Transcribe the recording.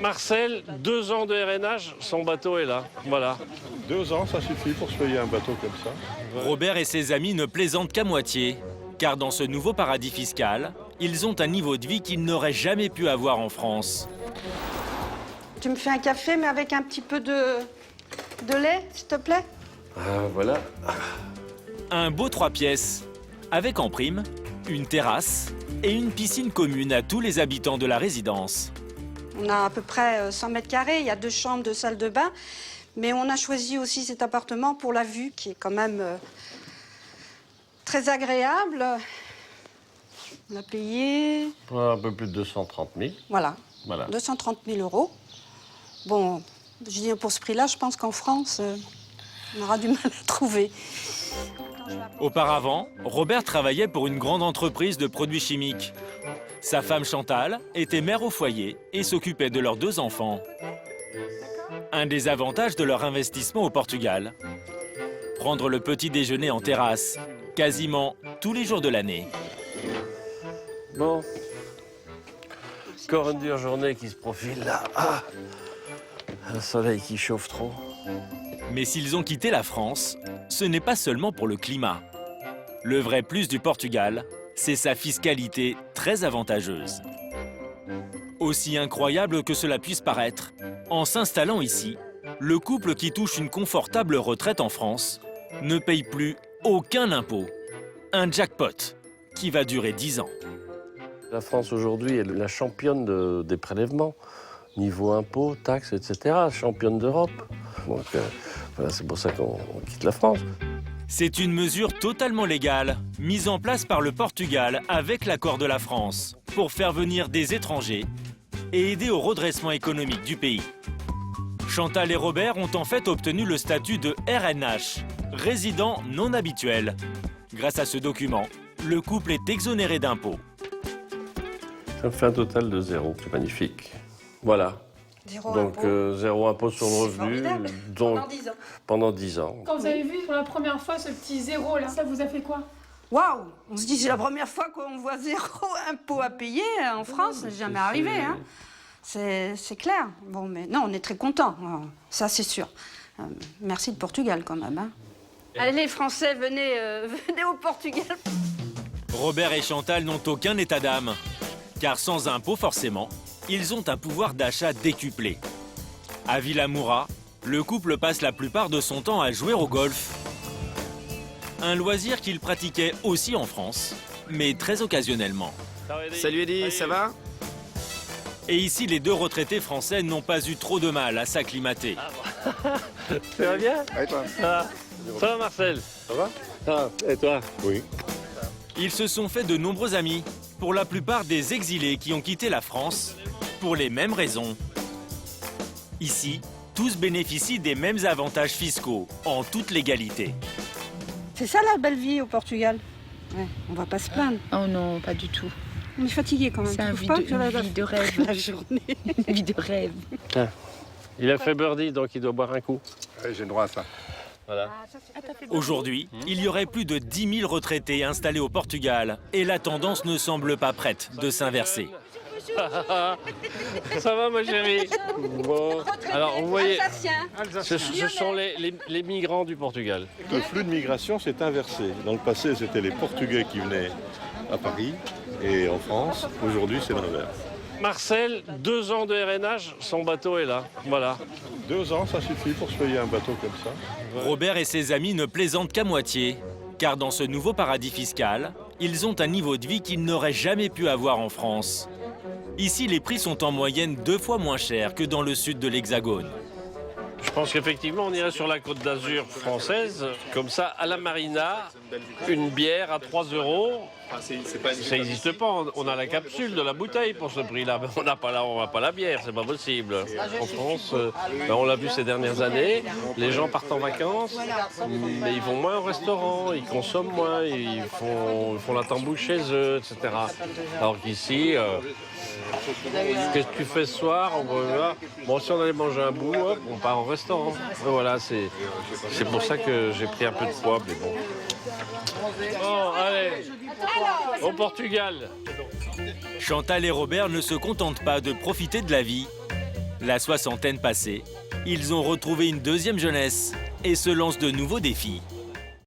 Marcel, 2 ans de RNH, son bateau est là. Voilà. 2 ans, ça suffit pour se payer un bateau comme ça. Robert et ses amis ne plaisantent qu'à moitié, car dans ce nouveau paradis fiscal, ils ont un niveau de vie qu'ils n'auraient jamais pu avoir en France. Tu me fais un café, mais avec un petit peu de lait, s'il te plaît? Voilà. Un beau 3 pièces, avec en prime une terrasse et une piscine commune à tous les habitants de la résidence. On a à peu près 100 mètres carrés, il y a 2 chambres, 2 salles de bain. Mais on a choisi aussi cet appartement pour la vue, qui est quand même très agréable. On a payé... Un peu plus de 230 000. Voilà, Voilà. 230 000 euros. Bon, je dis pour ce prix-là, je pense qu'en France, on aura du mal à trouver. Auparavant, Robert travaillait pour une grande entreprise de produits chimiques. Sa femme Chantal était mère au foyer et s'occupait de leurs 2 enfants. Un des avantages de leur investissement au Portugal, prendre le petit déjeuner en terrasse, quasiment tous les jours de l'année. Bon. Encore une dure journée qui se profile là. Ah, un soleil qui chauffe trop. Mais s'ils ont quitté la France, ce n'est pas seulement pour le climat. Le vrai plus du Portugal, c'est sa fiscalité très avantageuse. Aussi incroyable que cela puisse paraître, en s'installant ici, le couple qui touche une confortable retraite en France ne paye plus aucun impôt. Un jackpot qui va durer 10 ans. La France aujourd'hui est la championne des prélèvements. Niveau impôts, taxes, etc. Championne d'Europe. Donc voilà, c'est pour ça qu'on quitte la France. C'est une mesure totalement légale, mise en place par le Portugal avec l'accord de la France, pour faire venir des étrangers et aider au redressement économique du pays. Chantal et Robert ont en fait obtenu le statut de RNH, résident non habituel. Grâce à ce document, le couple est exonéré d'impôts. Ça me fait un total de 0. C'est magnifique. Voilà. Donc 0 impôt sur le revenu. Donc, Pendant 10 ans. Pendant 10 ans. Quand vous avez vu pour la première fois ce petit 0 là, ça vous a fait quoi? Waouh! On se dit, c'est la première fois qu'on voit 0 impôt à payer en France, c'est jamais arrivé. Hein. C'est clair. Bon, mais non, on est très contents, ça c'est sûr. Merci le Portugal quand même. Hein. Allez, les Français, venez, venez au Portugal. Robert et Chantal n'ont aucun état d'âme, car sans impôts forcément, ils ont un pouvoir d'achat décuplé. À Villamoura, le couple passe la plupart de son temps à jouer au golf. Un loisir qu'il pratiquait aussi en France, mais très occasionnellement. Salut Eddie, ça va? Et ici, les 2 retraités français n'ont pas eu trop de mal à s'acclimater. Ça va bien? Et toi? Ça va Marcel? Ça va? Ça va. Et toi? Oui. Ils se sont fait de nombreux amis, pour la plupart des exilés qui ont quitté la France, pour les mêmes raisons. Ici, tous bénéficient des mêmes avantages fiscaux, en toute légalité. C'est ça la belle vie au Portugal. Ouais, on va pas se plaindre. Oh non, pas du tout. On est fatigué quand même. C'est un Tu vie trouves pas de, que une vie de rêve. la journée. Une vie de rêve. Tiens, il a fait birdie, donc il doit boire un coup. Ouais, j'ai le droit à ça. Voilà. Aujourd'hui, il y aurait plus de 10 000 retraités installés au Portugal et la tendance ne semble pas prête de s'inverser. Ça va ma chérie? Bon. Alors vous voyez, ce sont les migrants du Portugal. Le flux de migration s'est inversé. Dans le passé, c'était les Portugais qui venaient à Paris et en France. Aujourd'hui, c'est l'inverse. Marcel, 2 ans de RNH, son bateau est là. Voilà. 2 ans, ça suffit pour se payer un bateau comme ça. Robert et ses amis ne plaisantent qu'à moitié, car dans ce nouveau paradis fiscal, ils ont un niveau de vie qu'ils n'auraient jamais pu avoir en France. Ici, les prix sont en moyenne 2 fois moins chers que dans le sud de l'Hexagone. Je pense qu'effectivement, on irait sur la Côte d'Azur française, comme ça, à la marina, une bière à 3 €. Ça n'existe pas. On a la capsule de la bouteille pour ce prix-là. Mais on n'a pas la bière, c'est pas possible. En France, on l'a vu ces dernières années, les gens partent en vacances, mais ils vont moins au restaurant, ils consomment moins, ils font la tambouche chez eux, etc. Alors qu'ici, qu'est-ce que tu fais ce soir? Bon, si on allait manger un bout, hop, on part au restaurant. Et voilà, c'est pour ça que j'ai pris un peu de poids, mais bon. Bon, allez, au Portugal. Chantal et Robert ne se contentent pas de profiter de la vie, La soixantaine passée, ils ont retrouvé une deuxième jeunesse et se lancent de nouveaux défis.